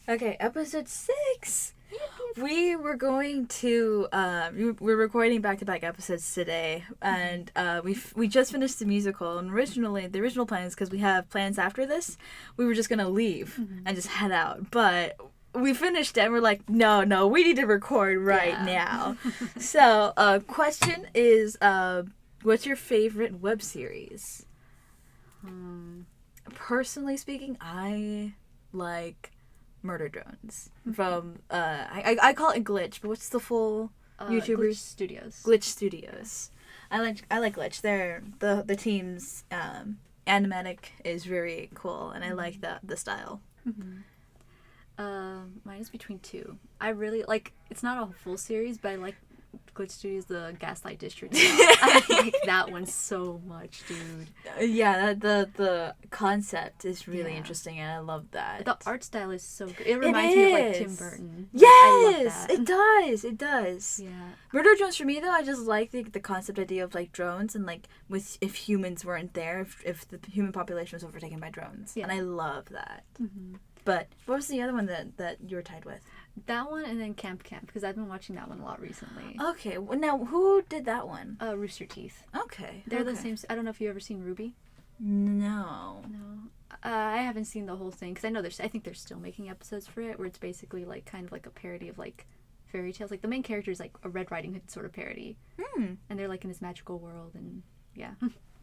Okay, episode 6. We were going to we're recording back-to-back episodes today, and we just finished the musical. And originally, the original plan is because we have plans after this. We were just gonna leave and just head out, but we finished it and we're like, no, we need to record right now. So, question is, what's your favorite web series? Personally speaking, I like Murder Drones from I call it Glitch, but what's the full YouTubers? Glitch Studios. Glitch Studios. I like Glitch. They're the team's animatic is very cool, and I like the style. Mine is between two. I really like. It's not a full series, but I like Glitch Studios, the Gaslight District. I like that one so much, dude. Yeah, the concept is really interesting, and I love that. The art style is so good. It reminds me of like Tim Burton. Yes, I love that. It does. Yeah. Murder Drones for me though, I just like the concept idea of like drones and like with if humans weren't there, if the human population was overtaken by drones, and I love that. But what was the other one that you were tied with? That one and then Camp because I've been watching that one a lot recently. Okay, well, now who did that one? Rooster Teeth. Okay, They're the same. I don't know if you've ever seen Ruby. No. I haven't seen the whole thing because I think they're still making episodes for it where it's basically like kind of like a parody of like fairy tales. Like the main character is like a Red Riding Hood sort of parody, and they're like in this magical world and yeah.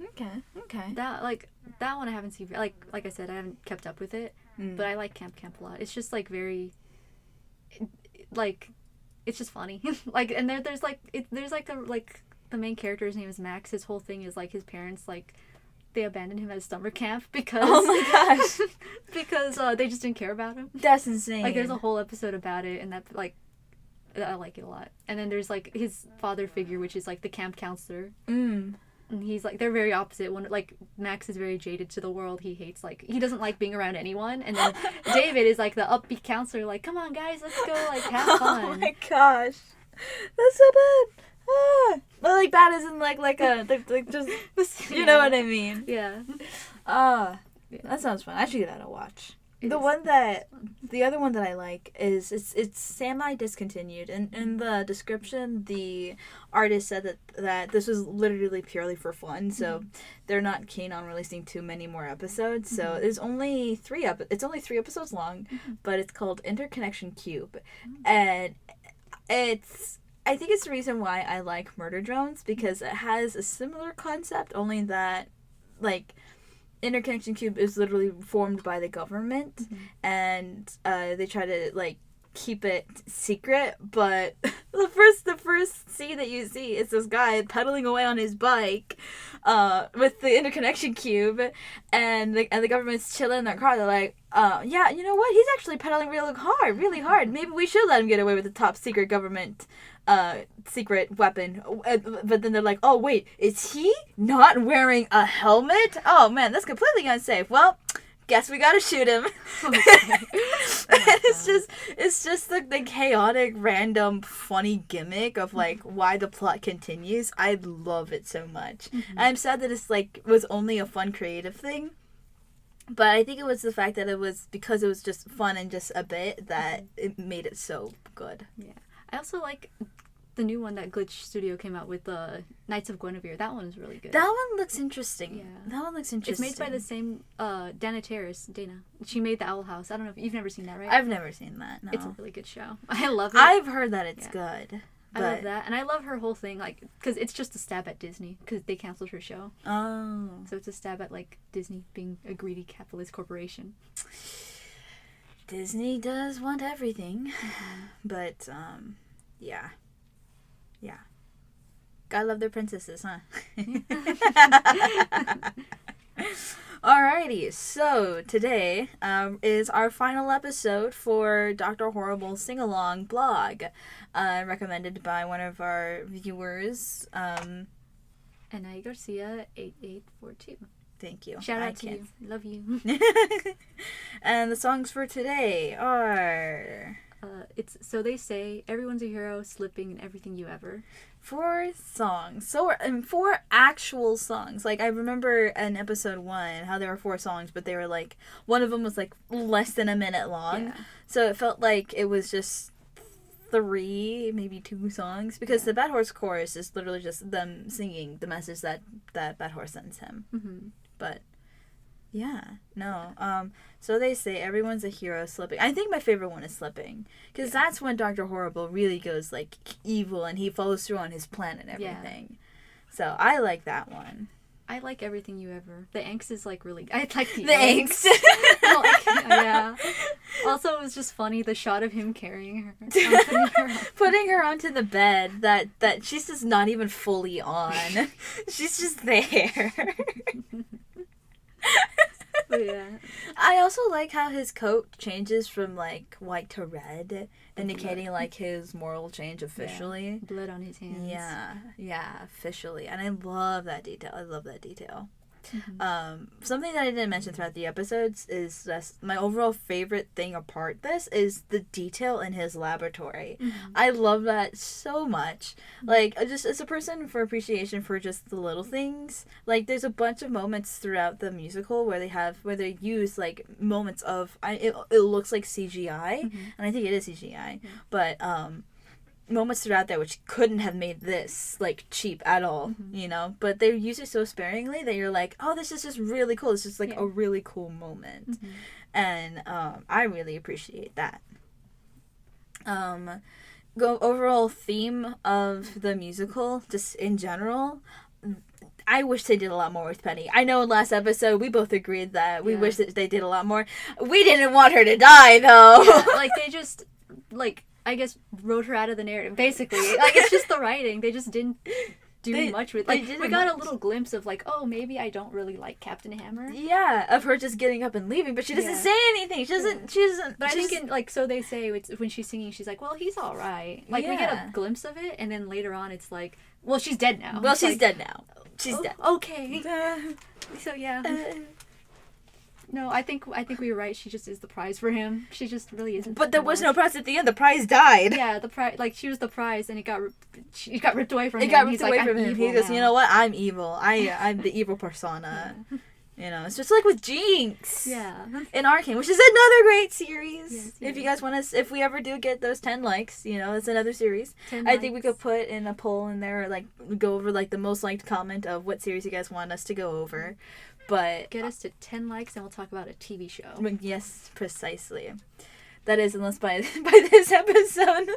Okay. That one I haven't seen. Like I said, I haven't kept up with it, but I like Camp a lot. It's just like very, like, it's just funny. Like, and there's the main character's name is Max. His whole thing is like his parents like they abandoned him at a summer camp because because they just didn't care about him. That's insane. Like there's a whole episode about it, and that like I like it a lot. And then there's like his father figure, which is like the camp counselor. And he's like, they're very opposite. When like Max is very jaded to the world, he hates he doesn't like being around anyone. And then David is like the upbeat counselor, like, come on guys, let's go like have fun. Oh my gosh, that's so bad. But like bad isn't like just you know what I mean. Yeah. That sounds fun. I should give that a watch. The other one that I like is it's semi discontinued, and in the description the artist said that this was literally purely for fun, so they're not keen on releasing too many more episodes. So it's only 3 episodes long, but it's called Interconnection Cube, and I think it's the reason why I like Murder Drones, because it has a similar concept, only that like Interconnection Cube is literally formed by the government, and they try to like keep it secret, but the first scene that you see is this guy pedaling away on his bike with the Interconnection Cube, and the government's chilling in their car. They're like, yeah, you know what, he's actually pedaling really hard, maybe we should let him get away with the top secret government secret weapon. But then they're like, oh wait, is he not wearing a helmet? Oh man, that's completely unsafe. Well, guess we gotta shoot him. It's just the chaotic, random, funny gimmick of like why the plot continues. I love it so much. I'm sad that it's like was only a fun creative thing, but I think it was the fact that it was because it was just fun and just a bit that it made it so good. Yeah. I also like the new one that Glitch Studio came out with, the Knights of Guinevere. That one is really good. That one looks interesting. Yeah. That one looks interesting. It's made by the same Dana Terrace. She made the Owl House. I don't know if you've never seen that, right? I've never seen that. No. It's a really good show. I love it. I've heard that it's good. I love that, and I love her whole thing, like, because it's just a stab at Disney, because they canceled her show. Oh. So it's a stab at like Disney being a greedy capitalist corporation. Disney does want everything, but yeah. Gotta love their princesses, huh? Alrighty, so today is our final episode for Dr. Horrible's sing-along blog, recommended by one of our viewers, Anai Garcia 8842. Thank you. Shout out to you. Love you. And the songs for today are it's So They Say, Everyone's a Hero, Slipping, and Everything You Ever. 4 songs. And 4 actual songs. Like, I remember in episode 1 how there were 4 songs, but they were like, one of them was like less than a minute long. Yeah. So it felt like it was just 3, maybe 2 songs. Because the Bad Horse chorus is literally just them singing the message that Bad Horse sends him. Mm-hmm. But yeah, no. So They Say, Everyone's a Hero, Slipping. I think my favorite one is Slipping, because that's when Dr. Horrible really goes like evil and he follows through on his plan and everything. Yeah. So I like that one. I like Everything You Ever. The angst is like really. I like the angst. Yeah. Also, it was just funny the shot of him carrying her, putting her onto the bed. That she's just not even fully on. She's just there. But yeah. I also like how his coat changes from like white to red, indicating like his moral change officially. Yeah. Blood on his hands. Yeah, officially. And I love that detail. Mm-hmm. Something that I didn't mention throughout the episodes is just my overall favorite thing apart this is the detail in his laboratory. Mm-hmm. I love that so much. Like, just as a person for appreciation for just the little things, like there's a bunch of moments throughout the musical where they use like moments of it looks like CGI, mm-hmm. and I think it is CGI, but moments throughout there which couldn't have made this like cheap at all, mm-hmm. you know, but they use it so sparingly that you're like, oh, this is just really cool. It's just like a really cool moment. Mm-hmm. And I really appreciate that. Overall theme of the musical, just in general, I wish they did a lot more with Penny. I know in last episode we both agreed that we wish that they did a lot more. We didn't want her to die though. Yeah, like they just like I guess wrote her out of the narrative, basically. Like, it's just the writing. They just didn't do much with it. Like, we got a little glimpse of, like, oh, maybe I don't really like Captain Hammer. Yeah, of her just getting up and leaving, but she doesn't say anything. She doesn't. But I think, So They Say, when she's singing, she's like, well, he's all right. Like, we get a glimpse of it, and then later on, it's like, well, she's dead now. Well, she's dead now. She's dead. Okay. So, yeah. No, I think we were right. She just is the prize for him. She just really isn't. But there was no prize at the end. The prize died. Yeah, the prize, like she was the prize, and she got ripped away from him. It got ripped away from him. He goes, you know what? I'm evil. I'm the evil persona. Yeah. You know, it's just like with Jinx. Yeah. In Arcane, which is another great series. Yes, if you guys want us, if we ever do get those 10 likes, you know, it's another series. I think we could put in a poll in there, or like go over like the most liked comment of what series you guys want us to go over. But get us to 10 likes and we'll talk about a TV show. Yes, precisely. That is, unless by this episode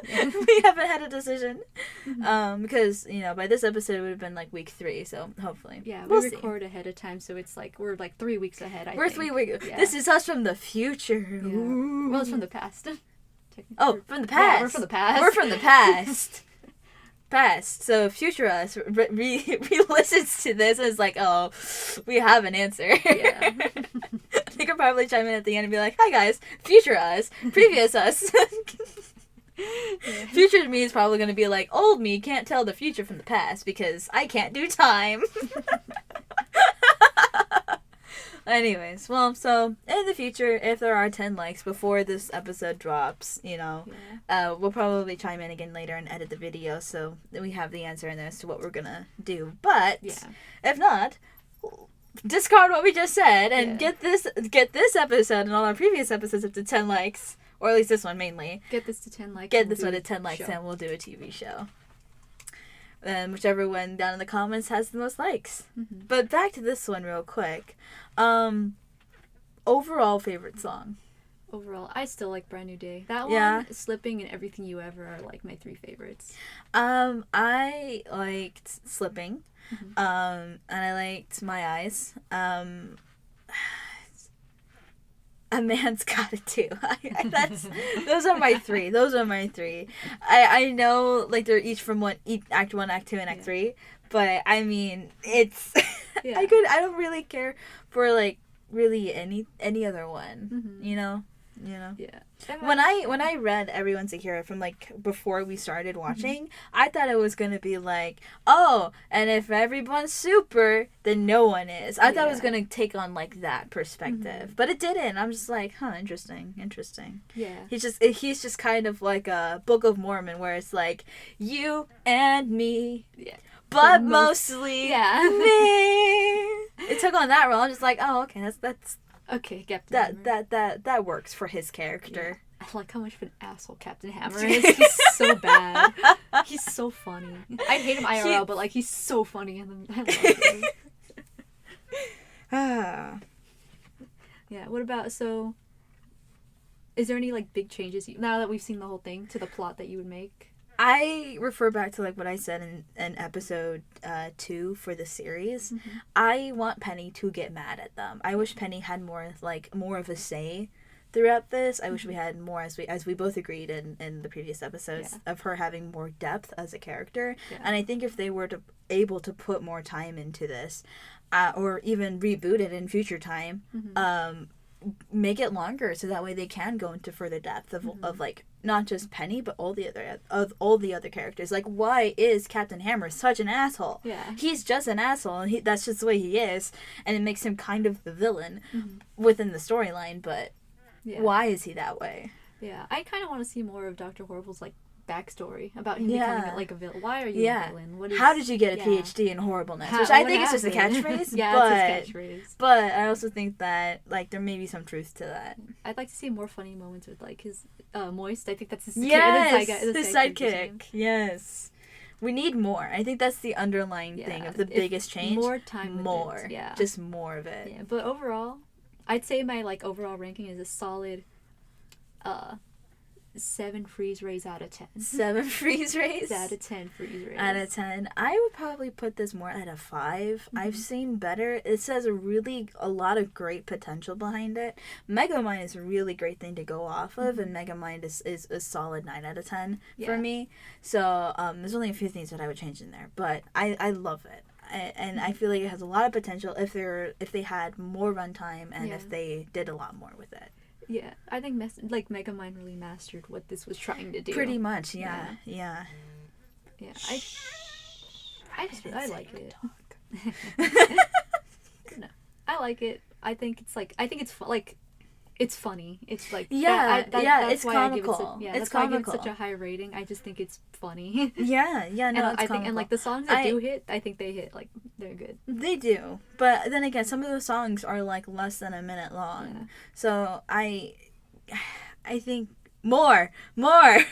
we haven't had a decision. Because, you know, by this episode it would have been like week 3, so hopefully. Yeah, we record ahead of time, so it's like we're like 3 weeks ahead, I think. We're 3 weeks. Yeah. This is us from the future. Yeah. Well, it's from the past. Oh, from the past. Yeah, we're from the past. We're from the past. So future us re-listens to this and is like, oh, we have an answer. Yeah. They could probably chime in at the end and be like, hi guys, future us, previous us. Yeah. Future me is probably going to be like, old me can't tell the future from the past because I can't do time. Anyways, well, so in the future, if there are 10 likes before this episode drops, you know, we'll probably chime in again later and edit the video so that we have the answer in there as to what we're gonna do. But if not, discard what we just said and get this episode and all our previous episodes up to 10 likes, or at least this one mainly. Get this to 10 likes. Get this one to 10 likes and we'll do a TV show. And whichever one down in the comments has the most likes. Mm-hmm. But back to this one real quick. Overall favorite song. Overall, I still like Brand New Day. That one, Slipping, and Everything You Ever are like my 3 favorites. I liked Slipping. Mm-hmm. And I liked My Eyes. A Man's Gotta Do. Those are my 3. I know like they're each from Act 1, Act 2, and Act 3, but I mean it's I don't really care for like really any other one, you know. you know. Yeah. When I read Everyone's a Hero from like before we started watching, I thought it was gonna be like, oh, and if everyone's super, then no one is. I thought it was gonna take on like that perspective, but it didn't. I'm just like, huh, interesting. Yeah. He's just kind of like a Book of Mormon where it's like you and me. Yeah. But mostly me. It took on that role. I'm just like, oh, okay, that's okay, Captain Hammer. that works for his character. Yeah. I like how much of an asshole Captain Hammer is. He's so bad. He's so funny. I hate him IRL, but like he's so funny in them. I love him. Yeah. What about is there any like big changes now that we've seen the whole thing to the plot that you would make? I refer back to like what I said in episode 2 for the series. Mm-hmm. I want Penny to get mad at them. I wish Penny had more of a say throughout this. I wish we had more, as we both agreed in the previous episodes, of her having more depth as a character. Yeah. And I think if they were able to put more time into this, or even reboot it in future time, make it longer so that way they can go into further depth of like not just Penny but all the other characters. Like, why is Captain Hammer such an asshole? Yeah, he's just an asshole, and that's just the way he is, and it makes him kind of the villain within the storyline. But why is he that way? Yeah, I kind of want to see more of Dr. Horrible's like backstory about him becoming like a villain. Why are you a villain? How did you get a PhD in horribleness? Which I think is just a catchphrase. It's his catchphrase. But I also think that like there may be some truth to that. I'd like to see more funny moments with like his Moist. I think that's his his sidekick. Yes. We need more. I think that's the underlying thing of the biggest change. More time with it. Yeah. Just more of it. Yeah, but overall, I'd say my like overall ranking is a solid 7 freeze rays out of 10. 7 freeze rays? Out of 10 freeze rays. Out of 10. I would probably put this more at a 5. I've seen better. It says a lot of great potential behind it. Megamind is a really great thing to go off of, and Megamind is a solid 9 out of 10 for me. So there's only a few things that I would change in there, but I love it. And I feel like it has a lot of potential if they had more runtime and if they did a lot more with it. Yeah, I think Megamind really mastered what this was trying to do. Pretty much, yeah. Yeah, I like it. No, I like it. I think it's it's funny. It's like that's it's why comical. That's why I give it such a high rating. I just think it's funny. Yeah, no, I think like the songs that do hit, I think they hit like they're good. They do, but then again, some of the songs are like less than a minute long. Yeah. So I think more. Yeah.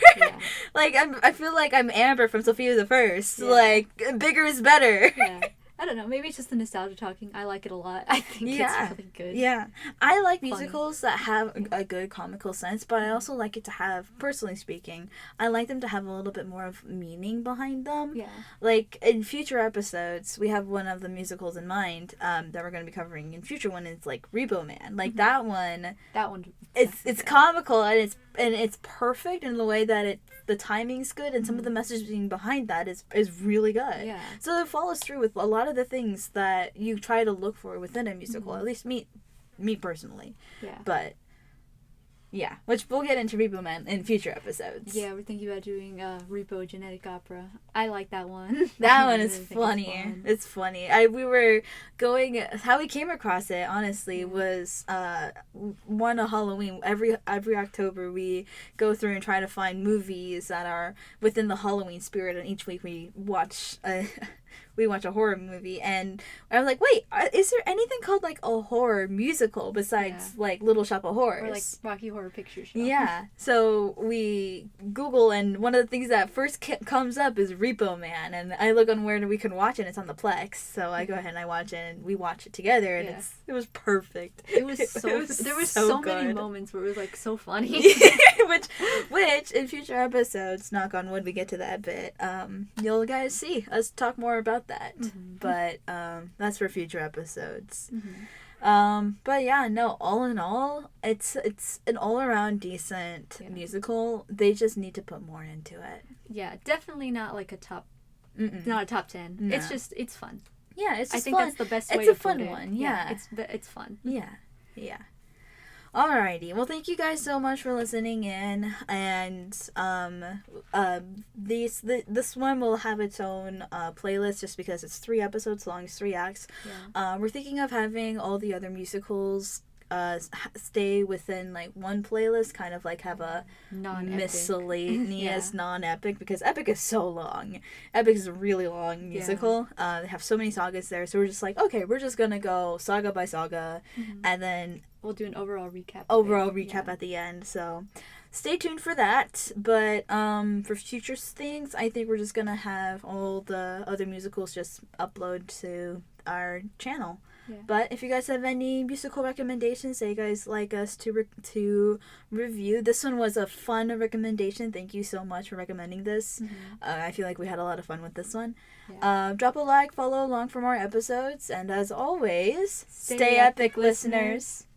Like I feel like I'm Amber from Sophia the First. Yeah. Like bigger is better. Yeah. I don't know. Maybe it's just the nostalgia talking. I like it a lot. I think it's really good. Yeah. I like musicals that have a good comical sense, but I also like it to have, personally speaking, I like them to have a little bit more of meaning behind them. Yeah. Like, in future episodes, we have one of the musicals in mind that we're going to be covering in future one. It's like Repo Man. Like, that one... It's comical, and it's perfect in the way that the timing's good, and some of the messaging behind that is really good. Yeah. So it follows through with a lot of the things that you try to look for within a musical. At least me personally. Yeah. But yeah, which we'll get into Repo Man in future episodes. Yeah, we're thinking about doing Repo Genetic Opera. I like that one. That one is funny. It's funny. How we came across it, honestly, was one of Halloween. Every October we go through and try to find movies that are within the Halloween spirit, and each week we watch a horror movie, and I was like, wait, is there anything called like a horror musical besides like Little Shop of Horrors? Or like Rocky Horror Picture Show. Yeah. So we Google, and one of the things that first comes up is Repo Man, and I look on where we can watch it, and it's on the Plex. So I go ahead and I watch it, and we watch it together, and it was perfect. There was so many moments where it was like so funny. which in future episodes, knock on wood, we get to that bit. You'll guys see us talk more about that, but that's for future episodes. But yeah, no, all in all, it's an all-around decent musical. They just need to put more into it. Yeah, definitely not like a top 10. No. It's fun. Yeah, it's just I think fun. That's the best way to put it. It's a fun one. Yeah, it's fun. Yeah. Alrighty. Well, thank you guys so much for listening in, and this one will have its own playlist just because it's 3 episodes long, it's 3 acts. Yeah. We're thinking of having all the other musicals stay within like one playlist, kind of like have a miscellaneous non-epic, because epic is so long. Epic is a really long musical. They have so many sagas there, so we're just like, okay, we're just gonna go saga by saga, and then we'll do an overall recap at the end. So stay tuned for that. But for future things, I think we're just gonna have all the other musicals just upload to our channel. Yeah. But if you guys have any musical recommendations that you guys like us to review, this one was a fun recommendation. Thank you so much for recommending this. I feel like we had a lot of fun with this one. Yeah. Drop a like, follow along for more episodes, and as always, stay epic, listeners.